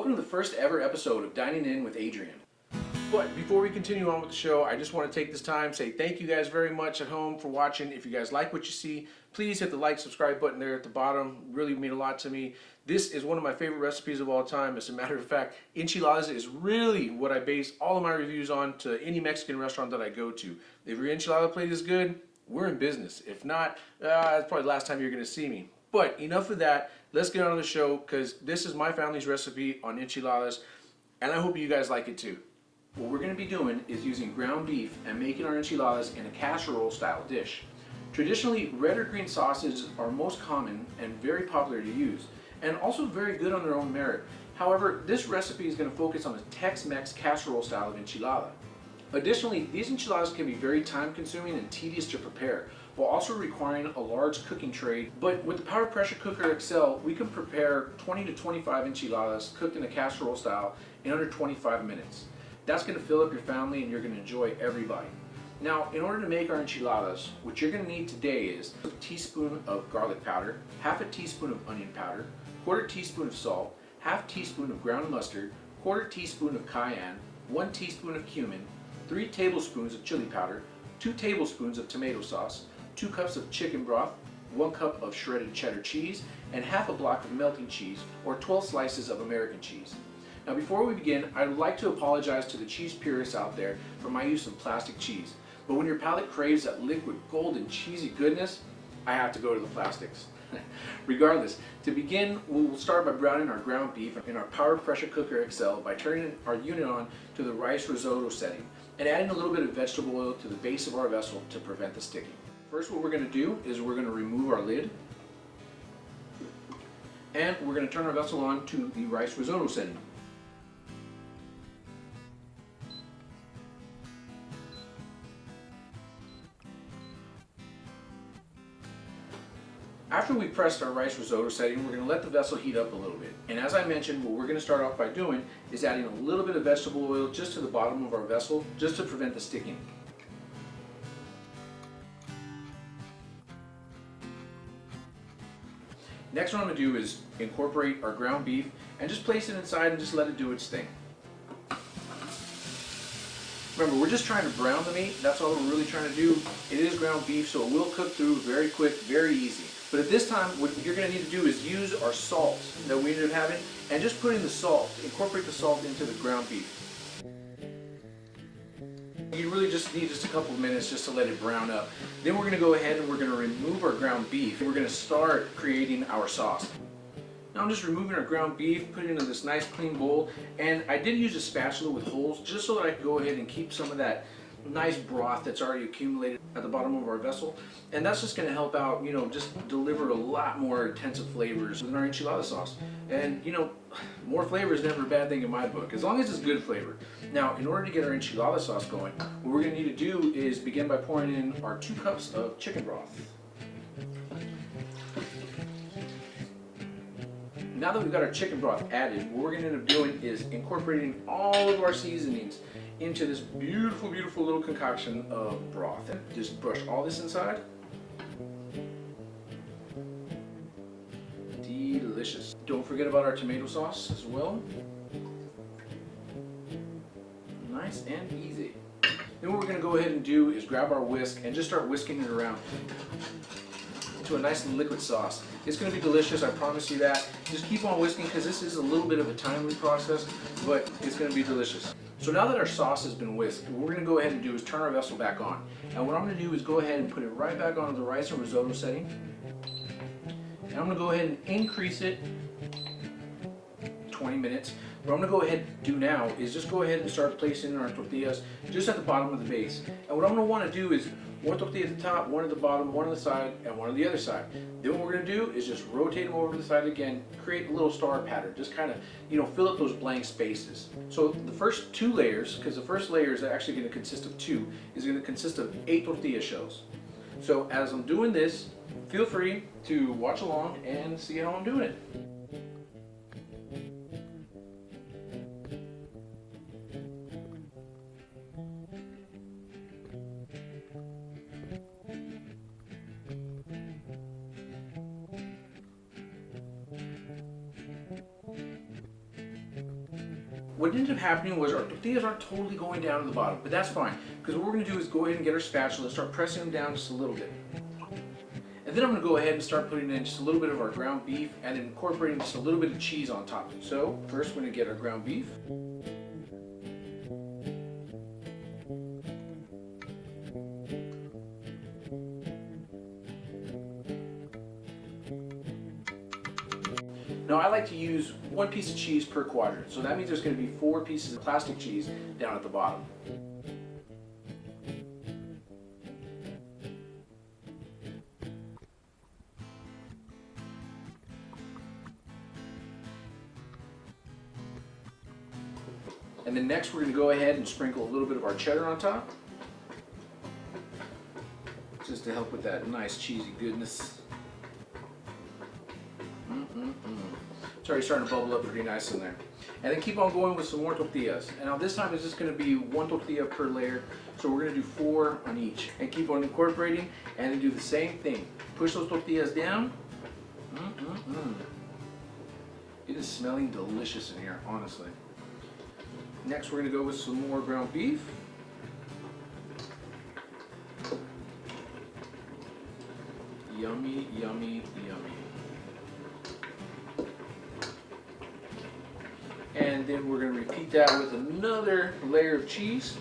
Welcome to the first ever episode of Dining In with Adrian. But before we continue on with the show, I just want to take this time to say thank you guys very much at home for watching. If you guys like what you see, please hit the like, subscribe button there at the bottom. Really mean a lot to me. This is one of my favorite recipes of all time. As a matter of fact, enchiladas is really what I base all of my reviews on to any Mexican restaurant that I go to. If your enchilada plate is good, we're in business. If not, it's probably the last time you're going to see me. But enough of that. Let's get on with the show because this is my family's recipe on enchiladas, and I hope you guys like it too. What we're going to be doing is using ground beef and making our enchiladas in a casserole-style dish. Traditionally, red or green sauces are most common and very popular to use, and also very good on their own merit. However, this recipe is going to focus on a Tex-Mex casserole style of enchilada. Additionally, these enchiladas can be very time-consuming and tedious to prepare, while also requiring a large cooking tray. But with the Power Pressure Cooker XL, we can prepare 20 to 25 enchiladas cooked in a casserole style in under 25 minutes. That's going to fill up your family and you're going to enjoy every bite. Now, in order to make our enchiladas, what you're going to need today is a teaspoon of garlic powder, half a teaspoon of onion powder, quarter teaspoon of salt, half teaspoon of ground mustard, quarter teaspoon of cayenne, 1 teaspoon of cumin, 3 tablespoons of chili powder, 2 tablespoons of tomato sauce, 2 cups of chicken broth, 1 cup of shredded cheddar cheese, and half a block of melting cheese or 12 slices of American cheese. Now before we begin, I would like to apologize to the cheese purists out there for my use of plastic cheese. But when your palate craves that liquid, golden, cheesy goodness, I have to go to the plastics. Regardless, to begin, we'll start by browning our ground beef in our Power Pressure Cooker XL by turning our unit on to the rice risotto setting and adding a little bit of vegetable oil to the base of our vessel to prevent the sticking. First, what we're going to do is we're going to remove our lid and we're going to turn our vessel on to the rice risotto setting. After we pressed our rice risotto setting, we're going to let the vessel heat up a little bit. And as I mentioned, what we're going to start off by doing is adding a little bit of vegetable oil just to the bottom of our vessel, just to prevent the sticking. Next, what I'm going to do is incorporate our ground beef and just place it inside and just let it do its thing. Remember, we're just trying to brown the meat. That's all we're really trying to do. It is ground beef, so it will cook through very quick, very easy. But at this time, what you're going to need to do is use our salt that we ended up having and just put in the salt, incorporate the salt into the ground beef. You really just need just a couple of minutes just to let it brown up. Then we're going to go ahead and we're going to remove our ground beef. We're going to start creating our sauce. Now I'm just removing our ground beef, putting it into this nice clean bowl, and I did use a spatula with holes just so that I could go ahead and keep some of that nice broth that's already accumulated at the bottom of our vessel, and that's just going to help out, just deliver a lot more intensive flavors in our enchilada sauce. And more flavor is never a bad thing in my book, as long as it's good flavor. Now, in order to get our enchilada sauce going, what we're going to need to do is begin by pouring in our 2 cups of chicken broth. Now that we've got our chicken broth added, what we're going to end up doing is incorporating all of our seasonings into this beautiful, beautiful little concoction of broth. And just brush all this inside. Delicious. Don't forget about our tomato sauce as well. Nice and easy. Then what we're going to go ahead and do is grab our whisk and just start whisking it around to a nice liquid sauce. It's going to be delicious, I promise you that. Just keep on whisking because this is a little bit of a timely process, but it's going to be delicious. So now that our sauce has been whisked, what we're going to go ahead and do is turn our vessel back on. And what I'm going to do is go ahead and put it right back onto the rice and risotto setting. And I'm going to go ahead and increase it 20 minutes. What I'm going to go ahead and do now is just go ahead and start placing our tortillas just at the bottom of the base. And what I'm going to want to do is 1 tortilla at the top, 1 at the bottom, 1 on the side, and 1 on the other side. Then what we're going to do is just rotate them over to the side again, create a little star pattern, just kind of, fill up those blank spaces. So the first 2 layers, because the first layer is actually going to consist of 2, is going to consist of 8 tortilla shells. So as I'm doing this, feel free to watch along and see how I'm doing it. what ended up happening was our tortillas aren't totally going down to the bottom, but that's fine, because what we're going to do is go ahead and get our spatula and start pressing them down just a little bit. And then I'm going to go ahead and start putting in just a little bit of our ground beef and then incorporating just a little bit of cheese on top. So first we're going to get our ground beef. Now I like to use 1 piece of cheese per quadrant, so that means there's going to be 4 pieces of plastic cheese down at the bottom. And then next we're going to go ahead and sprinkle a little bit of our cheddar on top, just to help with that nice cheesy goodness. It's already starting to bubble up pretty nice in there. And then keep on going with some more tortillas. And now this time it's just going to be 1 tortilla per layer, so we're going to do 4 on each. And keep on incorporating and then do the same thing. Push those tortillas down. It is smelling delicious in here, honestly. Next we're going to go with some more ground beef. Yummy, yummy, yummy. And then we're going to repeat that with another layer of cheese.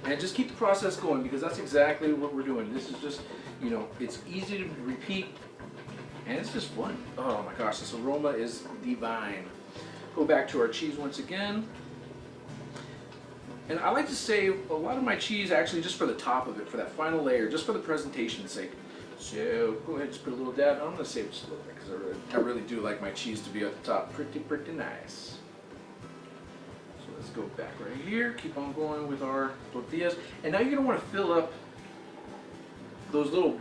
And just keep the process going, because that's exactly what we're doing. This is just, you know, it's easy to repeat and it's just fun. Oh my gosh, this aroma is divine. Go back to our cheese once again. And I like to save a lot of my cheese actually just for the top of it, for that final layer, just for the presentation's sake. So go ahead and just put a little dab. I'm going to save just a little bit because I really do like my cheese to be at the top. Pretty nice. So let's go back right here. Keep on going with our tortillas. And now you're going to want to fill up those little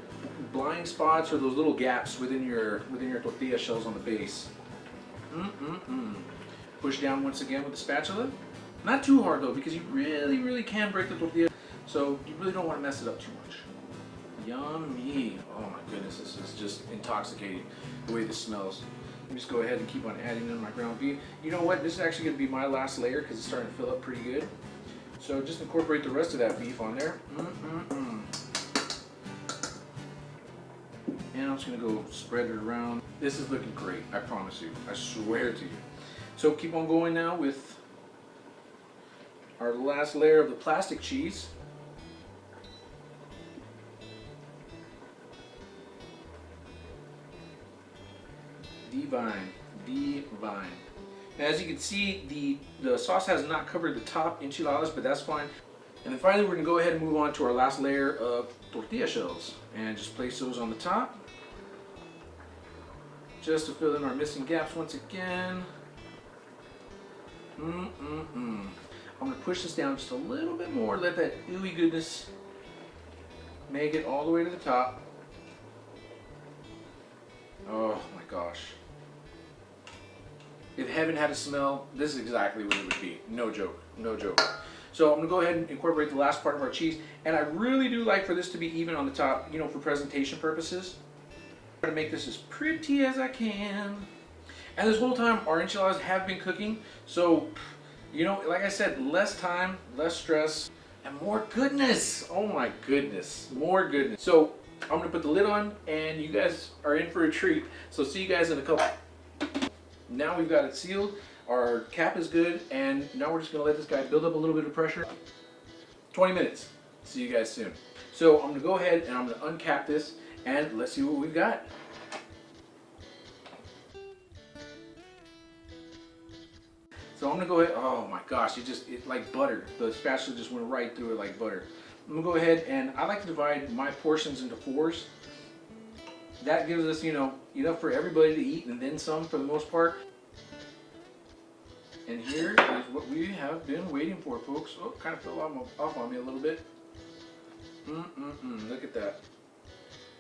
blind spots or those little gaps within your tortilla shells on the base. Push down once again with the spatula. Not too hard though, because you really can break the tortilla. So you really don't want to mess it up too much. Yummy. Oh my goodness, this is just intoxicating the way this smells. Let me just go ahead and keep on adding in my ground beef. You know what? This is actually going to be my last layer because it's starting to fill up pretty good. So just incorporate the rest of that beef on there. And I'm just going to go spread it around. This is looking great, I promise you. I swear to you. So keep on going now with our last layer of the plastic cheese. Divine. As you can see, the sauce has not covered the top enchiladas, but that's fine. And then finally, we're going to go ahead and move on to our last layer of tortilla shells, and just place those on the top, just to fill in our missing gaps once again. I'm going to push this down just a little bit more, let that ooey goodness make it all the way to the top. Oh my gosh. If heaven had a smell, this is exactly what it would be. No joke, no joke. So I'm going to go ahead and incorporate the last part of our cheese. And I really do like for this to be even on the top, you know, for presentation purposes. I'm going to make this as pretty as I can. And this whole time, our enchiladas have been cooking. So, you know, like I said, less time, less stress, and more goodness. Oh my goodness, more goodness. So I'm gonna put the lid on and you guys are in for a treat. So see you guys in a couple. Now we've got it sealed, our cap is good, and now we're just gonna let this guy build up a little bit of pressure. 20 minutes, see you guys soon. So I'm gonna go ahead and I'm gonna uncap this and let's see what we've got. So I'm gonna go ahead, oh my gosh, it like butter. The spatula just went right through it like butter. I'm gonna go ahead and I like to divide my portions into 4s. That gives us, you know, enough for everybody to eat and then some for the most part. And here is what we have been waiting for, folks. Oh, kind of fell off on me a little bit. Look at that.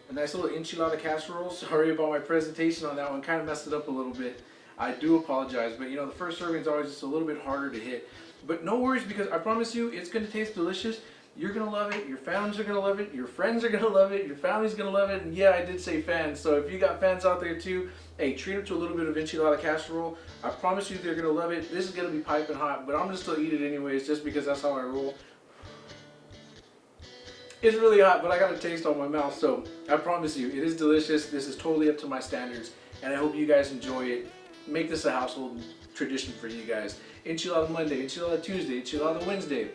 A nice little enchilada casserole. Sorry about my presentation on that one, kind of messed it up a little bit. I do apologize, but you know, the first serving is always just a little bit harder to hit. But no worries, because I promise you it's going to taste delicious. You're gonna love it, your fans are gonna love it, your friends are gonna love it, your family's gonna love it, and yeah, I did say fans, so if you got fans out there too, hey, treat them to a little bit of enchilada casserole. I promise you they're gonna love it. This is gonna be piping hot, but I'm gonna still eat it anyways, just because that's how I roll. It's really hot, but I got a taste on my mouth, so I promise you, it is delicious. This is totally up to my standards, and I hope you guys enjoy it. Make this a household tradition for you guys. Enchilada Monday, Enchilada Tuesday, Enchilada Wednesday.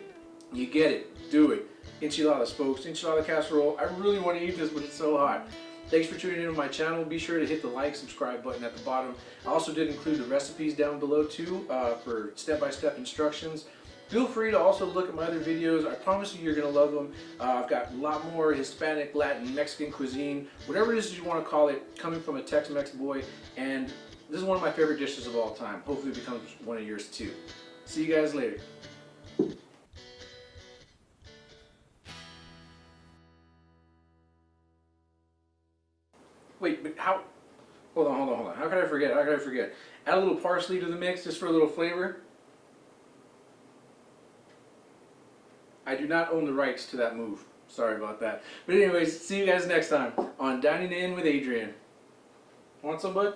You get it. Do it. Enchiladas, folks. Enchilada casserole. I really want to eat this, but it's so hot. Thanks for tuning in to my channel. Be sure to hit the like, subscribe button at the bottom. I also did include the recipes down below too for step-by-step instructions. Feel free to also look at my other videos. I promise you, you're going to love them. I've got a lot more Hispanic, Latin, Mexican cuisine, whatever it is you want to call it, coming from a Tex-Mex boy. And this is one of my favorite dishes of all time. Hopefully it becomes one of yours too. See you guys later. Wait, but how? Hold on. How could I forget? Add a little parsley to the mix just for a little flavor. I do not own the rights to that move. Sorry about that. But anyways, see you guys next time on Dining In with Adrian. Want some, bud?